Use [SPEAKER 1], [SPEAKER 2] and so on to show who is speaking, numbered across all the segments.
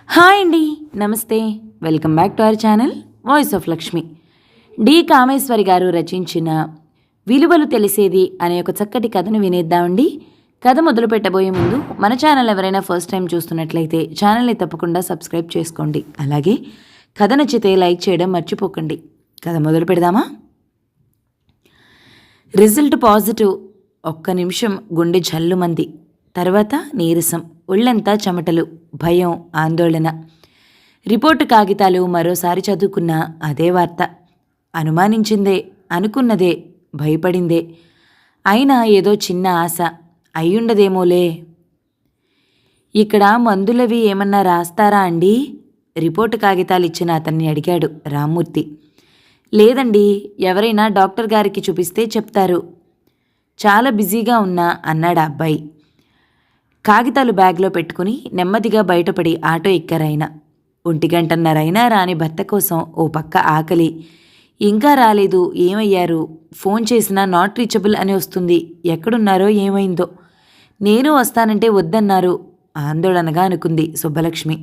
[SPEAKER 1] Hi అండి, నమస్తే. Welcome back to our channel voice of Lakshmi. D Kameswari గారు రచించిన విలువలు తెలిసేది అనే ఒక చక్కటి కథను వినేద్దామండి. కథ మొదలు పెట్టబోయే ముందు మన ఛానల్ ఎవరైనా ఫస్ట్ టైం చూస్తున్నట్లయితే ఛానల్ని తప్పకుండా సబ్స్క్రైబ్ చేసుకోండి. అలాగే కథ నచ్చితే లైక్ చేయడం మర్చిపోకండి. కథ మొదలు పెడదామా? Result positive. ఒక్క నిమిషం గుండె జల్లుమంది. తర్వాత నీరసం, ఒళ్ళంతా చెమటలు, భయం, ఆందోళన. రిపోర్టు కాగితాలు మరోసారి చదువుకున్న అదే వార్త. అనుమానించిందే, అనుకున్నదే, భయపడిందే. అయినా ఏదో చిన్న ఆశ అయ్యుండదేమోలే. ఇక్కడ మందులవి ఏమన్నా రాస్తారా అండి? రిపోర్టు కాగితాలు ఇచ్చిన అతన్ని అడిగాడు రామ్మూర్తి. లేదండి, ఎవరైనా డాక్టర్ గారికి చూపిస్తే చెప్తారు. చాలా బిజీగా ఉన్నా అన్నాడు అబ్బాయి. కాగితాలు బ్యాగ్లో పెట్టుకుని నెమ్మదిగా బయటపడి ఆటో ఎక్కారాయన. 1:30 రాని భర్త కోసం ఓ పక్క ఆకలి. ఇంకా రాలేదు, ఏమయ్యారు? ఫోన్ చేసినా నాట్ రీచబుల్ అని వస్తుంది. ఎక్కడున్నారో ఏమైందో. నేను వస్తానంటే వద్దన్నారు ఆందోళనగా అనుకుంది సుబ్బలక్ష్మి.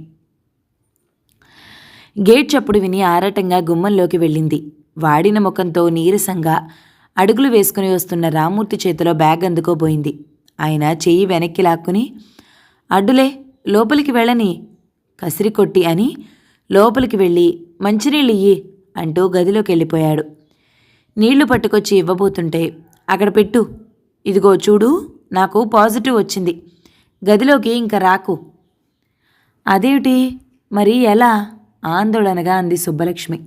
[SPEAKER 1] గేట్ చప్పుడు విని ఆరాటంగా గుమ్మంలోకి వెళ్ళింది. వాడిన ముఖంతో నీరసంగా అడుగులు వేసుకుని వస్తున్న రామ్మూర్తి చేతిలో బ్యాగ్ అందుకోబోయింది. ఆయన చెయ్యి వెనక్కి లాక్కుని, అడ్డులే, లోపలికి వెళ్ళని, కసిరి కొట్టి అని లోపలికి వెళ్ళి మంచినీళ్ళు ఇయ్యి అంటూ గదిలోకి వెళ్ళిపోయాడు. నీళ్లు పట్టుకొచ్చి ఇవ్వబోతుంటే, అక్కడ పెట్టు, ఇదిగో చూడు, నాకు పాజిటివ్ వచ్చింది, గదిలోకి ఇంక రాకు. అదేమిటి మరి, ఎలా? ఆందోళనగా అంది సుబ్బలక్ష్మి.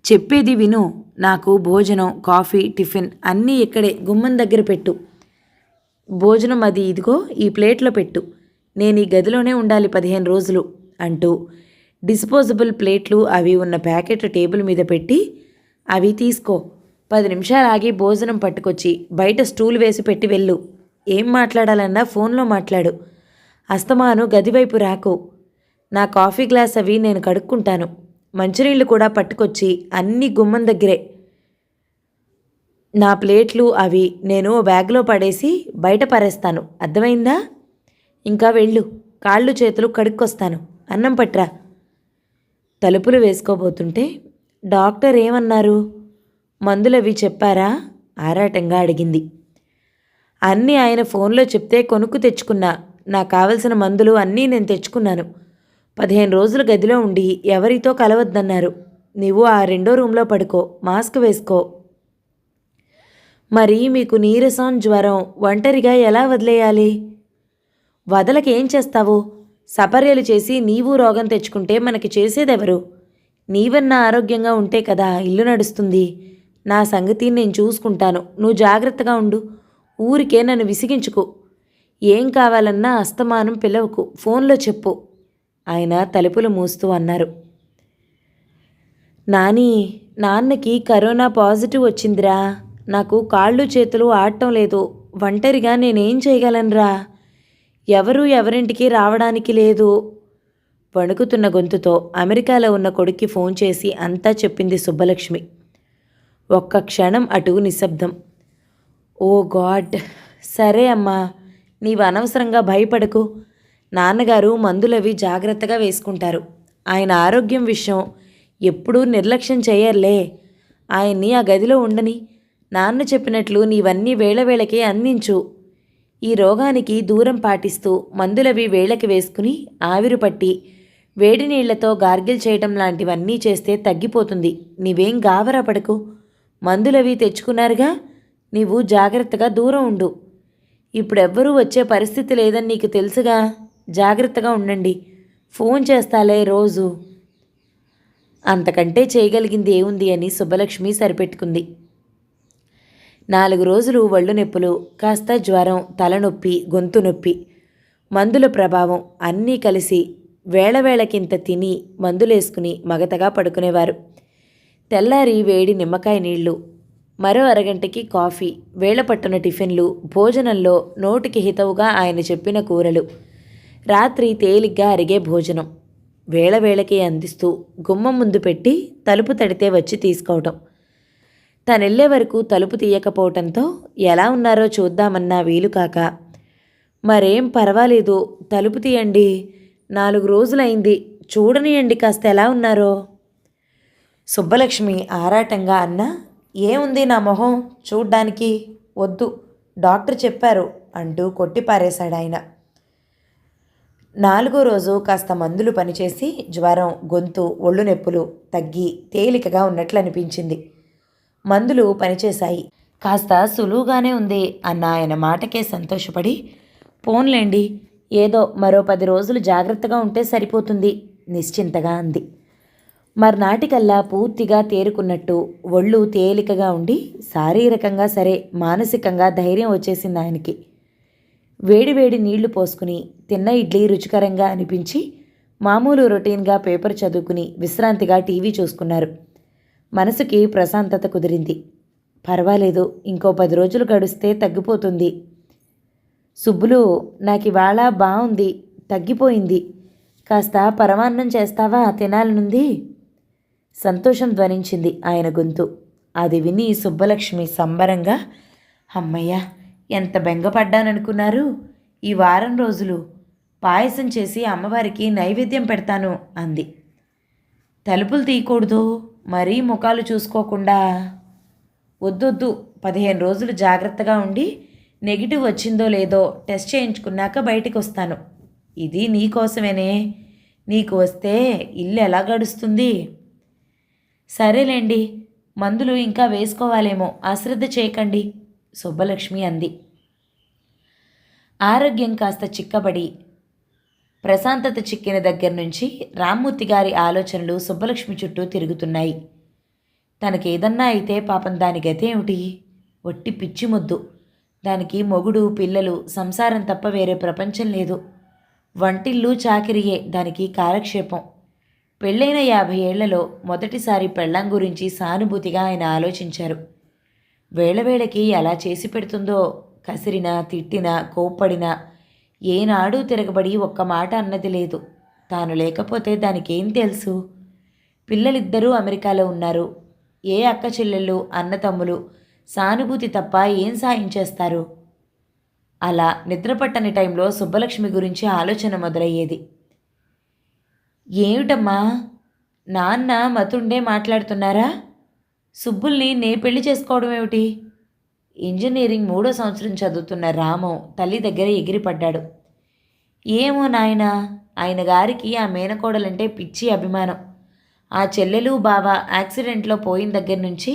[SPEAKER 1] చెప్పేది విను. నాకు భోజనం, కాఫీ, టిఫిన్ అన్నీ ఇక్కడే గుమ్మం దగ్గర పెట్టు. భోజనం అది ఇదిగో ఈ ప్లేట్లో పెట్టు. నేను ఈ గదిలోనే ఉండాలి 15 రోజులు అంటూ డిస్పోజబుల్ ప్లేట్లు అవి ఉన్న ప్యాకెట్ టేబుల్ మీద పెట్టి, అవి తీసుకో, 10 నిమిషాలు ఆగి భోజనం పట్టుకొచ్చి బయట స్టూల్ వేసి పెట్టి వెళ్ళు. ఏం మాట్లాడాలన్నా ఫోన్లో మాట్లాడు. అస్తమాను గదివైపు రాకు. నా కాఫీ గ్లాస్ అవి నేను కడుక్కుంటాను. మంచినీళ్ళు కూడా పట్టుకొచ్చి అన్నీ గుమ్మం దగ్గరే. నా ప్లేట్లు అవి నేను బ్యాగ్లో పడేసి బయట పరేస్తాను, అర్థమైందా? ఇంకా వెళ్ళు, కాళ్ళు చేతులు కడుక్కొస్తాను, అన్నం పట్రా. తలుపులు వేసుకోబోతుంటే, డాక్టర్ ఏమన్నారు? మందులవి చెప్పారా? ఆరాటంగా అడిగింది. అన్నీ ఆయన ఫోన్లో చెప్తే కొనుక్కు తెచ్చుకున్నా. నాకు కావలసిన మందులు అన్నీ నేను తెచ్చుకున్నాను. 15 రోజులు గదిలో ఉండి ఎవరితో కలవద్దన్నారు. నీవు ఆ 2వ రూమ్లో పడుకో, మాస్క్ వేసుకో. మరి మీకు నీరసం, జ్వరం, ఒంటరిగా ఎలా వదిలేయాలి? వదలకేం చేస్తావు? సపర్యలు చేసి నీవు రోగం తెచ్చుకుంటే మనకి చేసేదెవరు? నీవన్నా ఆరోగ్యంగా ఉంటే కదా ఇల్లు నడుస్తుంది. నా సంగతి నేను చూసుకుంటాను, నువ్వు జాగ్రత్తగా ఉండు. ఊరికే నన్ను విసిగించుకు. ఏం కావాలన్నా అస్తమానం పిలవకు, ఫోన్లో చెప్పు. ఆయన తలుపులు మూస్తూ అన్నారు. నాన్నకి కరోనా పాజిటివ్ వచ్చిందిరా. నాకు కాళ్ళు చేతులు ఆడటం లేదు. ఒంటరిగా నేనేం చేయగలనురా? ఎవరింటికి రావడానికి లేదు. వణుకుతున్న గొంతుతో అమెరికాలో ఉన్న కొడుక్కి ఫోన్ చేసి అంతా చెప్పింది సుబ్బలక్ష్మి. ఒక్క క్షణం అటు నిశ్శబ్దం. ఓ గాడ్, సరే అమ్మా, నీవు అనవసరంగా భయపడకు. నాన్నగారు మందులవి జాగ్రత్తగా వేసుకుంటారు. ఆయన ఆరోగ్యం విషయం ఎప్పుడూ నిర్లక్ష్యం చేయర్లే. ఆయన్ని ఆ గదిలో ఉండని. నాన్న చెప్పినట్లు నీవన్నీ వేళవేళకే అందించు. ఈ రోగానికి దూరం పాటిస్తూ మందులవి వేళకి వేసుకుని ఆవిరి పట్టి వేడి నీళ్లతో గార్గిల్ చేయటం లాంటివన్నీ చేస్తే తగ్గిపోతుంది. నీవేం గాబరా పడకు. మందులవి తెచ్చుకున్నారుగా, నీవు జాగ్రత్తగా దూరం ఉండు. ఇప్పుడెవ్వరూ వచ్చే పరిస్థితి లేదని నీకు తెలుసుగా. జాగ్రత్తగా ఉండండి. ఫోన్ చేస్తాలే రోజు. అంతకంటే చేయగలిగింది ఏముంది అని సుబ్బలక్ష్మి సరిపెట్టుకుంది. 4 రోజులు ఒళ్ళు నొప్పులు, కాస్త జ్వరం, తలనొప్పి, గొంతు నొప్పి, మందుల ప్రభావం అన్నీ కలిసి వేళవేళకింత తిని మందులేసుకుని మగతగా పడుకునేవారు. తెల్లారి వేడి నిమ్మకాయ నీళ్లు, మరో అరగంటకి కాఫీ, వేళపట్టున టిఫిన్లు, భోజనంలో నోటికి హితవుగా ఆయన చెప్పిన కూరలు, రాత్రి తేలిగ్గా అరిగే భోజనం వేళవేళకి అందిస్తూ గుమ్మం ముందు పెట్టి తలుపు తడితే వచ్చి తీసుకోవటం. తనెళ్లే వరకు తలుపు తీయకపోవటంతో ఎలా ఉన్నారో చూద్దామన్నా వీలుకాక, మరేం పర్వాలేదు, తలుపు తీయండి, 4 రోజులైంది. చూడనియండి కాస్త ఎలా ఉన్నారో. సుబ్బలక్ష్మి ఆరాటంగా అన్నా, ఏముంది నా మొహం చూడ్డానికి? వద్దు, డాక్టర్ చెప్పారు అంటూ కొట్టిపారేశాడాయన. 4వ రోజు కాస్త మందులు పనిచేసి జ్వరం, గొంతు, ఒళ్ళు నొప్పులు తగ్గి తేలికగా ఉన్నట్లు అనిపించింది. మందులు పనిచేశాయి. కాస్త సులువుగానే ఉంది అన్న ఆయన మాటకే సంతోషపడి, పోన్లేండి, ఏదో మరో 10 రోజులు జాగ్రత్తగా ఉంటే సరిపోతుంది నిశ్చింతగా అంది. మర్నాటికల్లా పూర్తిగా తేరుకున్నట్టు ఒళ్ళు తేలికగా ఉండి శారీరకంగా సరే మానసికంగా ధైర్యం వచ్చేసింది ఆయనకి. వేడివేడి నీళ్లు పోసుకుని తిన్న ఇడ్లీ రుచికరంగా అనిపించి మామూలు రొటీన్గా పేపర్ చదువుకుని విశ్రాంతిగా టీవీ చూసుకున్నారు. మనసుకి ప్రశాంతత కుదిరింది. పర్వాలేదు, ఇంకో 10 రోజులు గడిస్తే తగ్గిపోతుంది. సుబ్బులు, నాకివాళ బాగుంది, తగ్గిపోయింది. కాస్త పరమాన్నం చేస్తావా, తినాలనుంది. సంతోషం ధ్వనించింది ఆయన గొంతు. అది విని సుబ్బలక్ష్మి సంబరంగా, అమ్మయ్య, ఎంత బెంగపడ్డాననుకున్నారు. ఈ వారం రోజులు పాయసం చేసి అమ్మవారికి నైవేద్యం పెడతాను అంది. తలుపులు తీయకూడదు, మరీ ముఖాలు చూసుకోకుండా. వద్దొద్దు, 15 రోజులు జాగ్రత్తగా ఉండి నెగిటివ్ వచ్చిందో లేదో టెస్ట్ చేయించుకున్నాక బయటికి వస్తాను. ఇది నీకోసమేనే. నీకు వస్తే ఇల్లు ఎలా గడుస్తుంది? సరేలేండి, మందులు ఇంకా వేసుకోవాలేమో, అశ్రద్ధ చేయకండి సుబ్బలక్ష్మి అంది. ఆరోగ్యం కాస్త చిక్కబడి ప్రశాంతత చిక్కిన దగ్గర నుంచి రామ్మూర్తి గారి ఆలోచనలు సుబ్బలక్ష్మి చుట్టూ తిరుగుతున్నాయి. తనకేదన్నా అయితే పాపం దాని గతేమిటి? ఒట్టి పిచ్చి ముద్దు. దానికి మొగుడు, పిల్లలు, సంసారం తప్ప వేరే ప్రపంచం లేదు. వంటిల్లు చాకిరియే దానికి కాలక్షేపం. పెళ్ళైన 50 ఏళ్లలో మొదటిసారి పెళ్ళాం గురించి సానుభూతిగా ఆయన ఆలోచించారు. వేళవేళకి ఎలా చేసి పెడుతుందో. కసిరినా, తిట్టినా, కోప్పడినా ఏనాడూ తిరగబడి ఒక్క మాట అన్నది లేదు. తాను లేకపోతే దానికేం తెలుసు? పిల్లలిద్దరూ అమెరికాలో ఉన్నారు. ఏ అక్క చెల్లెళ్ళు, అన్నతమ్ములు సానుభూతి తప్ప ఏం సాయం చేస్తారు? అలా నిద్రపట్టని టైంలో సుబ్బలక్ష్మి గురించి ఆలోచన మొదలయ్యేది. ఏమిటమ్మా, నాన్న మతుండే మాట్లాడుతున్నారా? సుబ్బుల్ని నే పెళ్లి చేసుకోవడం ఏమిటి? ఇంజనీరింగ్ 3వ సంవత్సరం చదువుతున్న రాము తల్లి దగ్గర ఎగిరిపడ్డాడు. ఏమో నాయనా, ఆయన గారికి ఆ మేనకోడలంటే పిచ్చి అభిమానం. ఆ చెల్లెలు, బావ యాక్సిడెంట్లో పోయిన దగ్గర నుంచి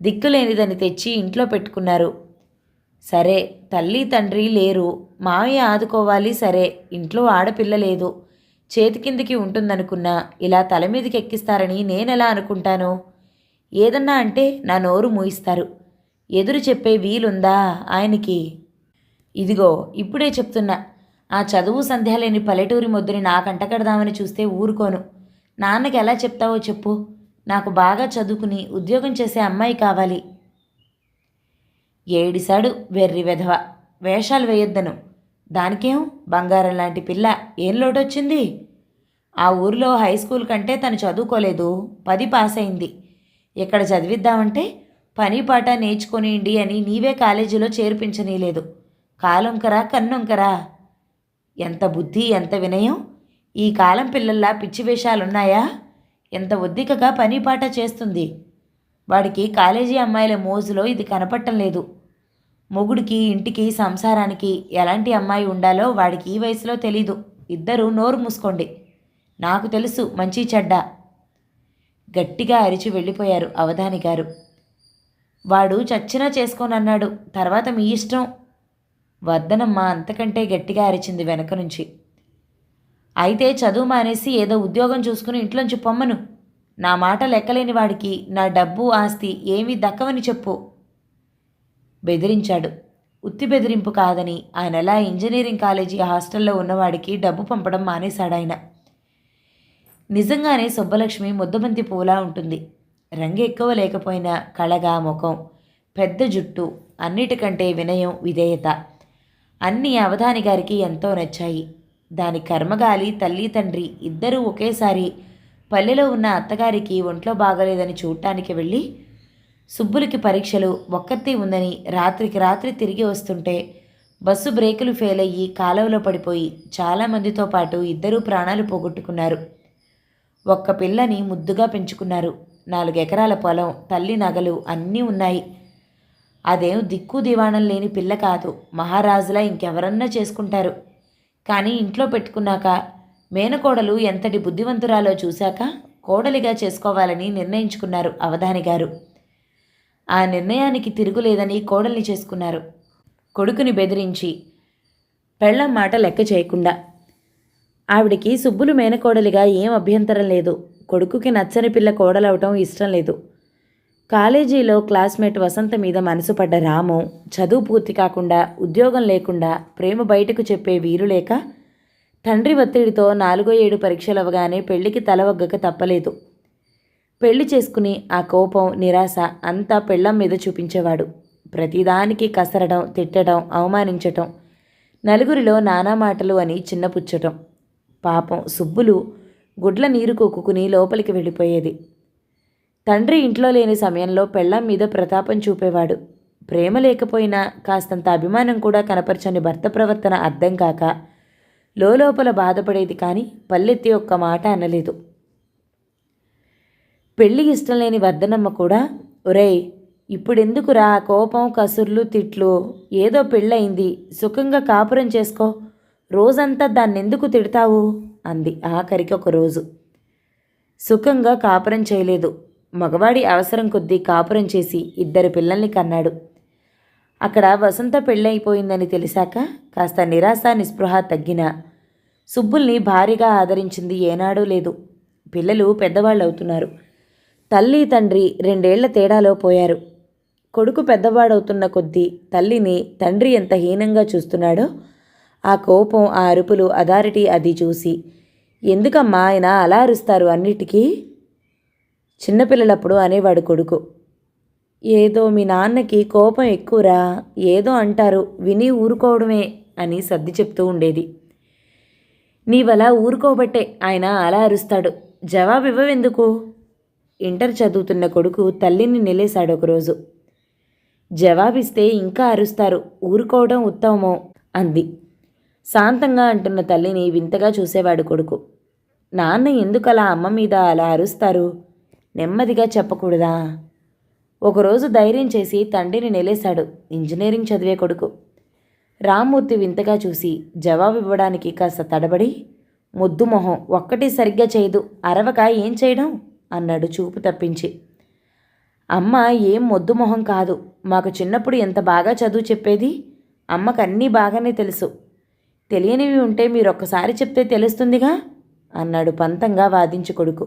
[SPEAKER 1] దిక్కులేనిదని తెచ్చి ఇంట్లో పెట్టుకున్నారు. సరే, తల్లి తండ్రి లేరు, మావయ్య ఆదుకోవాలి. సరే, ఇంట్లో ఆడపిల్ల లేదు, చేతి కిందికి ఉంటుందనుకున్నా ఇలా తల మీదకి ఎక్కిస్తారని నేనెలా అనుకుంటాను? ఏదన్నా అంటే నా నోరు మూయిస్తారు. ఎదురు చెప్పే వీలుందా ఆయనకి? ఇదిగో ఇప్పుడే చెప్తున్నా, ఆ చదువు సంధ్య లేని పల్లెటూరి మొద్దుని నాకంటకడదామని చూస్తే ఊరుకోను. నాన్నకి ఎలా చెప్తావో చెప్పు. నాకు బాగా చదువుకుని ఉద్యోగం చేసే అమ్మాయి కావాలి. ఏడిశాడు వెర్రి వెధవ. వేషాలు వేయొద్దను. దానికేం, బంగారం లాంటి పిల్ల, ఏం లోటొచ్చింది? ఆ ఊరిలో హై స్కూల్ కంటే తను చదువుకోలేదు, 10 పాస్ అయింది. ఇక్కడ చదివిద్దామంటే పని పాట నేర్చుకొనిండి అని నీవే కాలేజీలో చేర్పించనీలేదు. కాలొంకరా, కన్నొంకరా. ఎంత బుద్ధి, ఎంత వినయం! ఈ కాలం పిల్లల్లా పిచ్చి వేషాలున్నాయా? ఎంత ఒద్దికగా పని పాట చేస్తుంది. వాడికి కాలేజీ అమ్మాయిల మోజులో ఇది కనపట్టం లేదు. మొగుడికి, ఇంటికి, సంసారానికి ఎలాంటి అమ్మాయి ఉండాలో వాడికి ఈ వయసులో తెలీదు. ఇద్దరూ నోరు మూసుకోండి. నాకు తెలుసు మంచి చెడ్డ. గట్టిగా అరిచి వెళ్ళిపోయారు అవధాని గారు. వాడు చచ్చినా చేసుకోనన్నాడు, తర్వాత మీ ఇష్టం. వద్దనమ్మా, అంతకంటే గట్టిగా అరిచింది వెనక నుంచి. అయితే చదువు మానేసి ఏదో ఉద్యోగం చూసుకుని ఇంట్లోంచి పొమ్మను. నా మాట లెక్కలేని వాడికి నా డబ్బు, ఆస్తి ఏమీ దక్కవని చెప్పు. బెదిరించాడు. ఉత్తి బెదిరింపు కాదని ఆయనలా ఇంజనీరింగ్ కాలేజీ హాస్టల్లో ఉన్నవాడికి డబ్బు పంపడం మానేశాడాయన. నిజంగానే సుబ్బలక్ష్మి ముద్దబంతి పూలా ఉంటుంది. రంగు ఎక్కువ లేకపోయినా కళగా ముఖం, పెద్ద జుట్టు, అన్నిటికంటే వినయం, విధేయత అన్నీ అవధాని గారికి ఎంతో నచ్చాయి. దాని కర్మగాలి తల్లి తండ్రి ఇద్దరూ ఒకేసారి పల్లెలో ఉన్న అత్తగారికి ఒంట్లో బాగలేదని చూడటానికి వెళ్ళి సుబ్బులకి పరీక్షలు ఒక్కర్తి ఉందని రాత్రికి రాత్రి తిరిగి వస్తుంటే బస్సు బ్రేకులు ఫెయిల్ అయ్యి కాలువలో పడిపోయి చాలామందితో పాటు ఇద్దరూ ప్రాణాలు పోగొట్టుకున్నారు. ఒక్క పిల్లని ముద్దుగా పెంచుకున్నారు. 4 ఎకరాల పొలం, తల్లి నగలు అన్నీ ఉన్నాయి. అదేం దిక్కు దివాణం లేని పిల్ల కాదు. మహారాజులా ఇంకెవరన్నా చేసుకుంటారు. కానీ ఇంట్లో పెట్టుకున్నాక మేనకోడలు ఎంతటి బుద్ధివంతురాలో చూశాక కోడలిగా చేసుకోవాలని నిర్ణయించుకున్నారు అవధాని గారు. ఆ నిర్ణయానికి తిరుగులేదని కోడల్ని చేసుకున్నారు. కొడుకుని బెదిరించి, పెళ్ళం మాట లెక్క చేయకుండా. ఆవిడికి సుబ్బులు మేనకోడలిగా ఏం అభ్యంతరం లేదు. కొడుకుకి నచ్చని పిల్ల కోడలవటం ఇష్టం లేదు. కాలేజీలో క్లాస్మేట్ వసంత మీద మనసు పడ్డ రాము చదువు పూర్తి కాకుండా, ఉద్యోగం లేకుండా, ప్రేమ బయటకు చెప్పే వీరు లేక తండ్రి ఒత్తిడితో 4-7 పరీక్షలు అవగానే పెళ్లికి తలవగ్గక తప్పలేదు. పెళ్లి చేసుకుని ఆ కోపం, నిరాశ అంతా పెళ్ళం మీద చూపించేవాడు. ప్రతిదానికి కసరడం, తిట్టడం, అవమానించటం, నలుగురిలో నానా మాటలు అని చిన్నపుచ్చటం. పాపం సుబ్బులు గుడ్ల నీరు కొక్కుకుని లోపలికి వెళ్ళిపోయేది. తండ్రి ఇంట్లో లేని సమయంలో పెళ్ళాం మీద ప్రతాపం చూపేవాడు. ప్రేమ లేకపోయినా కాస్తంత అభిమానం కూడా కనపరచని భర్త ప్రవర్తన అర్థం కాక లోపల బాధపడేది, కానీ పల్లెత్తి ఒక్క మాట అనలేదు. పెళ్ళి ఇష్టం లేని వర్ధనమ్మ కూడా, ఒరేయ్ ఇప్పుడెందుకురా కోపం, కసుర్లు, తిట్లు? ఏదో పెళ్ళయింది, సుఖంగా కాపురం చేసుకో, రోజంతా దాన్నెందుకు తిడతావు అంది. ఆఖరికి ఒక రోజు సుఖంగా కాపురం చేయలేదు. మగవాడి అవసరం కొద్దీ కాపురం చేసి 2 పిల్లల్ని కన్నాడు. అక్కడ వసంత పెళ్ళైపోయిందని తెలిసాక కాస్త నిరాశ, నిస్పృహ తగ్గినా సుబ్బుల్ని భారీగా ఆదరించింది ఏనాడూ లేదు. పిల్లలు పెద్దవాళ్ళు అవుతున్నారు. తల్లి తండ్రి 2 ఏళ్ల తేడాలో పోయారు. కొడుకు పెద్దవాడవుతున్న కొద్దీ తల్లిని తండ్రి ఎంత హీనంగా చూస్తున్నాడో ఆ కోపం, ఆ అరుపులు, అథారిటీ అది చూసి, ఎందుకమ్మా ఆయన అలా అరుస్తారు అన్నిటికీ? చిన్నపిల్లలప్పుడు అనేవాడు కొడుకు. ఏదో మీ నాన్నకి కోపం ఎక్కువరా, ఏదో అంటారు విని ఊరుకోవడమే అని సర్ది చెప్తూ ఉండేది. నీవలా ఊరుకోబట్టే ఆయన అలా అరుస్తాడు, జవాబు ఇవ్వవెందుకు? ఇంటర్ చదువుతున్న కొడుకు తల్లిని నిలేశాడు ఒకరోజు. జవాబిస్తే ఇంకా అరుస్తారు, ఊరుకోవడం ఉత్తమమో అంది. శాంతంగా అంటున్న తల్లిని వింతగా చూసేవాడు కొడుకు. నాన్న ఎందుకలా అమ్మ మీద అలా అరుస్తారు? నెమ్మదిగా చెప్పకూడదా? ఒకరోజు ధైర్యం చేసి తండ్రిని నిలేశాడు ఇంజనీరింగ్ చదివే కొడుకు. రామ్మూర్తి వింతగా చూసి జవాబు ఇవ్వడానికి కాస్త తడబడి, ముద్దు మొహం ఒక్కటి సరిగ్గా చేయదు, అరవక ఏం చేయడం అన్నాడు చూపు తప్పించి. అమ్మ ఏం మొద్దు మొహం కాదు, మాకు చిన్నప్పుడు ఎంత బాగా చదువు చెప్పేది. అమ్మకు అన్నీ బాగానే తెలుసు. తెలియనివి ఉంటే మీరొక్కసారి చెప్తే తెలుస్తుందిగా అన్నాడు పంతంగా వాదించి కొడుకు.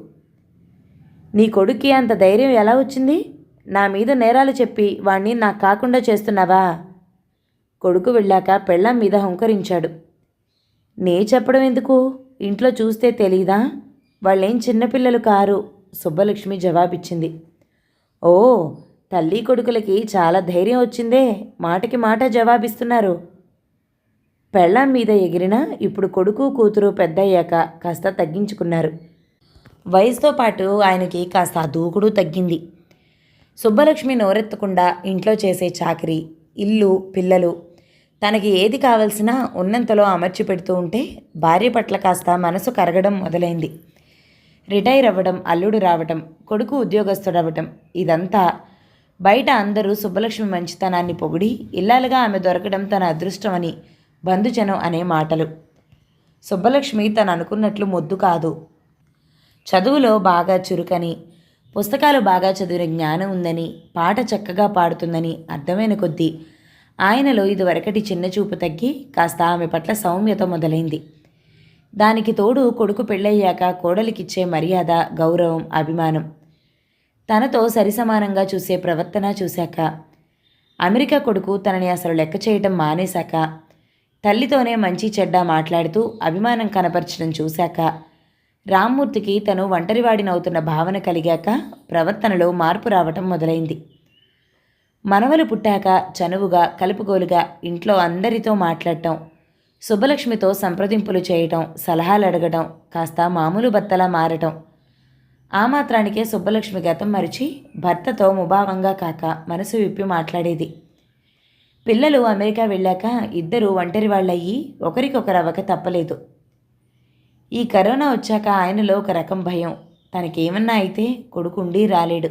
[SPEAKER 1] నీ కొడుక్కి అంత ధైర్యం ఎలా వచ్చింది? నా మీద నేరాలు చెప్పి వాణ్ణి నాకు కాకుండా చేస్తున్నావా? కొడుకు వెళ్ళాక పెళ్ళాం మీద హుంకరించాడు. నే చెప్పడం ఎందుకు? ఇంట్లో చూస్తే తెలీదా? వాళ్ళేం చిన్నపిల్లలు కారు, సుబ్బలక్ష్మి జవాబిచ్చింది. ఓ, తల్లి కొడుకులకి చాలా ధైర్యం వచ్చిందే, మాటకి మాట జవాబిస్తున్నారు. పెళ్ళాం మీద ఎగిరినా ఇప్పుడు కొడుకు కూతురు పెద్దయ్యాక కాస్త తగ్గించుకున్నారు. వయసుతో పాటు ఆయనకి కాస్త దూకుడు తగ్గింది. సుబ్బలక్ష్మి నోరెత్తకుండా ఇంట్లో చేసే చాకరీ, ఇల్లు, పిల్లలు, తనకి ఏది కావలసినా ఉన్నంతలో అమర్చి పెడుతూ ఉంటే భార్య పట్ల కాస్త మనసు కరగడం మొదలైంది. రిటైర్ అవ్వడం, అల్లుడు రావటం, కొడుకు ఉద్యోగస్తుడవటం, ఇదంతా బయట అందరూ సుబ్బలక్ష్మి మంచితనాన్ని పొగిడి ఇల్లాలుగా ఆమె దొరకడం తన అదృష్టమని బంధుజనం అనే మాటలు. సుబ్బలక్ష్మి తను అనుకున్నట్లు మొద్దు కాదు. చదువులో బాగా చురుకని, పుస్తకాలు బాగా చదివిన జ్ఞానం ఉందని, పాట చక్కగా పాడుతుందని అర్థమైన కొద్దీ ఆయనలో ఇదివరకటి చిన్నచూపు తగ్గి కాస్త ఆమె పట్ల సౌమ్యత మొదలైంది. దానికి తోడు కొడుకు పెళ్ళయ్యాక కోడలికిచ్చే మర్యాద, గౌరవం, అభిమానం, తనతో సరిసమానంగా చూసే ప్రవర్తన చూశాక, అమెరికా కొడుకు తనని అసలు లెక్క చేయటం మానేశాక, తల్లితోనే మంచి చెడ్డ మాట్లాడుతూ అభిమానం కనపరచడం చూశాక, రామ్మూర్తికి తను ఒంటరివాడినవుతున్న భావన కలిగాక ప్రవర్తనలో మార్పు రావటం మొదలైంది. మనవలు పుట్టాక చనువుగా, కలుపుగోలుగా ఇంట్లో అందరితో మాట్లాడటం, సుబ్బలక్ష్మితో సంప్రదింపులు చేయటం, సలహాలు అడగటం, కాస్త మామూలు భర్తలా మారటం. ఆ మాత్రానికే సుబ్బలక్ష్మి గతం మరిచి భర్తతో ముభావంగా కాక మనసు విప్పి మాట్లాడేది. పిల్లలు అమెరికా వెళ్ళాక ఇద్దరు ఒంటరి వాళ్ళయ్యి ఒకరికొకరు అవ్వక తప్పలేదు. ఈ కరోనా వచ్చాక ఆయనలో ఒక రకం భయం. తనకేమన్నా అయితే కొడుకుండి రాలేడు,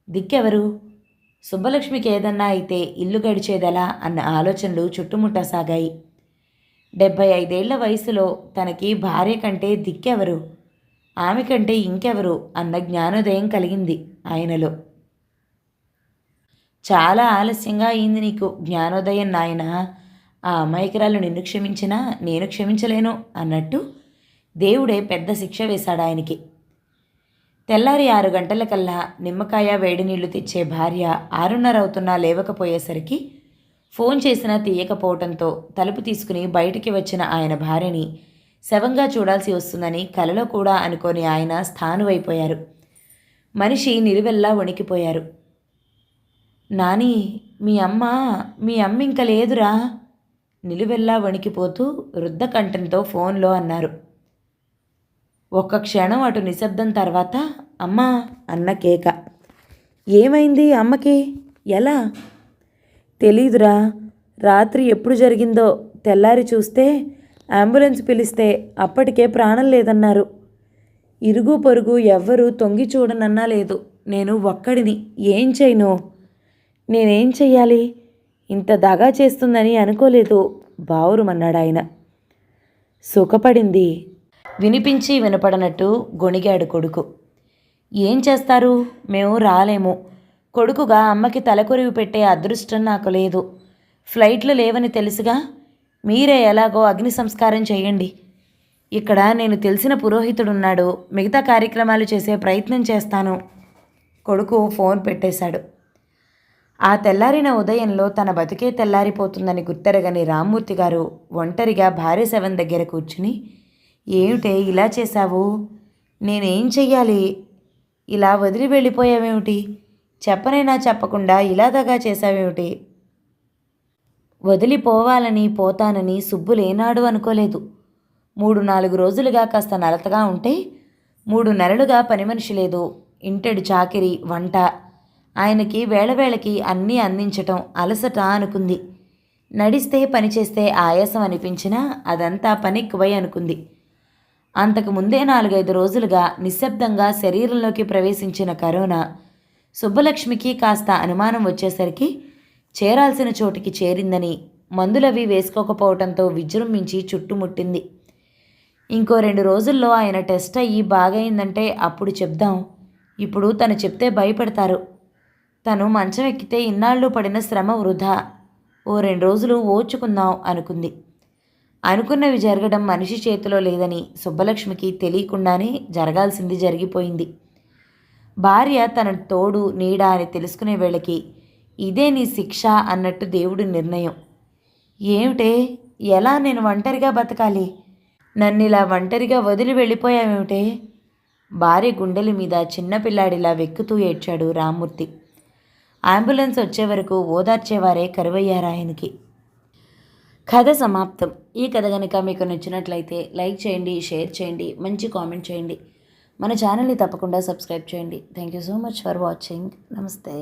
[SPEAKER 1] దిక్కెవరు? సుబ్బలక్ష్మికి ఏదన్నా అయితే ఇల్లు గడిచేదెలా అన్న ఆలోచనలు చుట్టుముట్టసాగాయి. 75 వయసులో తనకి భార్య కంటే దిక్కెవరు, ఆమె కంటే ఇంకెవరు అన్న జ్ఞానోదయం కలిగింది ఆయనలో. చాలా ఆలస్యంగా అయింది నీకు జ్ఞానోదయం నాయన. ఆ అమాయకురాలు నిన్ను క్షమించినా నేను క్షమించలేను అన్నట్టు దేవుడే పెద్ద శిక్ష వేశాడు ఆయనకి. తెల్లారి 6 గంటలకల్లా నిమ్మకాయ వేడి నీళ్లు తెచ్చే భార్య 6:30 అవుతున్నా లేవకపోయేసరికి ఫోన్ చేసినా తీయకపోవడంతో తలుపు తీసుకుని బయటికి వచ్చిన ఆయన భార్యని శవంగా చూడాల్సి వస్తుందని కలలో కూడా అనుకోని ఆయన స్థానువైపోయారు. మనిషి నిలువెల్లా వణికిపోయారు. నాని, మీ అమ్మ ఇంక లేదురా, నిలువెల్లా వణికిపోతూ వృద్ధ కంఠంతో ఫోన్లో అన్నారు. ఒక్క క్షణం అటు నిశ్శబ్దం తర్వాత అమ్మా అన్న కేక. ఏమైంది అమ్మకి? ఎలా? తెలీదురా. రాత్రి ఎప్పుడు జరిగిందో తెల్లారి చూస్తే అంబులెన్స్ పిలిస్తే అప్పటికే ప్రాణం లేదన్నారు. ఇరుగు పొరుగు ఎవ్వరూ తొంగి చూడనన్నా లేదు. నేను ఒక్కడిని, ఏం చేయను? నేనేం చెయ్యాలి? ఇంత దగా చేస్తుందని అనుకోలేదు బావురుమన్నాడు ఆయన. సుఖపడింది. వినిపించి వినపడనట్టు గొణిగాడు కొడుకు. ఏం చేస్తారు? మేము రాలేము. కొడుకుగా అమ్మకి తలకొరివి పెట్టే అదృష్టం నాకు లేదు. ఫ్లైట్లు లేవని తెలుసుగా. మీరే ఎలాగో అగ్ని సంస్కారం చేయండి. ఇక్కడ నేను తెలిసిన పురోహితుడున్నాడు, మిగతా కార్యక్రమాలు చేసే ప్రయత్నం చేస్తాను. కొడుకు ఫోన్ పెట్టేశాడు. ఆ తెల్లారిన ఉదయంలో తన బతుకే తెల్లారిపోతుందని గుర్తెరగని రామ్మూర్తి గారు ఒంటరిగా భార్య శవం దగ్గర కూర్చుని, ఏమిటే ఇలా చేశావు? నేనేం చెయ్యాలి? ఇలా వదిలి వెళ్ళిపోయావేమిటి? చెప్పనైనా చెప్పకుండా ఇలా దగా చేశావేమిటి? వదిలిపోవాలని పోతానని సుబ్బులేనాడు అనుకోలేదు. 3-4 రోజులుగా కాస్త నలతగా ఉంటే 3 నెలలుగా పని మనిషి లేదు. ఇంటెడు చాకిరి, వంట. ఆయనకి వేళవేళకి అన్నీ అందించటం అలసట అనుకుంది. నడిస్తే పనిచేస్తే ఆయాసం అనిపించినా అదంతా పనెక్కువై అనుకుంది. అంతకుముందే 4-5 రోజులుగా నిశ్శబ్దంగా శరీరంలోకి ప్రవేశించిన కరోనా సుబ్బలక్ష్మికి కాస్త అనుమానం వచ్చేసరికి చేరాల్సిన చోటికి చేరిందని మందులవి వేసుకోకపోవడంతో విజృంభించి చుట్టుముట్టింది. ఇంకో 2 రోజుల్లో ఆయన టెస్ట్ అయ్యి బాగైందంటే అప్పుడు చెప్దాం. ఇప్పుడు తను చెప్తే భయపడతారు. తను మంచం ఎక్కితే ఇన్నాళ్ళు పడిన శ్రమ వృధా. ఓ 2 రోజులు ఓర్చుకుందాం అనుకుంది. అనుకున్నవి జరగడం మనిషి చేతిలో లేదని సుబ్బలక్ష్మికి తెలియకుండానే జరగాల్సింది జరిగిపోయింది. భార్య తన తోడు నీడ అని తెలుసుకునే వేళకి ఇదే నీ శిక్ష అన్నట్టు దేవుడి నిర్ణయం. ఏమిటే, ఎలా నేను ఒంటరిగా బతకాలి? నన్నిలా ఒంటరిగా వదిలి వెళ్ళిపోయావేమిటే? భార్య గుండెల మీద చిన్నపిల్లాడిలా వెక్కుతూ ఏడ్చాడు రామ్మూర్తి. అంబులెన్స్ వచ్చే వరకు ఓదార్చేవారే కరువయ్యారు ఆయనకి. కథ సమాప్తం. ఈ కథ కనుక మీకు నచ్చినట్లయితే లైక్ చేయండి, షేర్ చేయండి, మంచి కామెంట్ చేయండి. మన ఛానల్ని తప్పకుండా సబ్స్క్రైబ్ చేయండి. Thank you so much for watching. నమస్తే.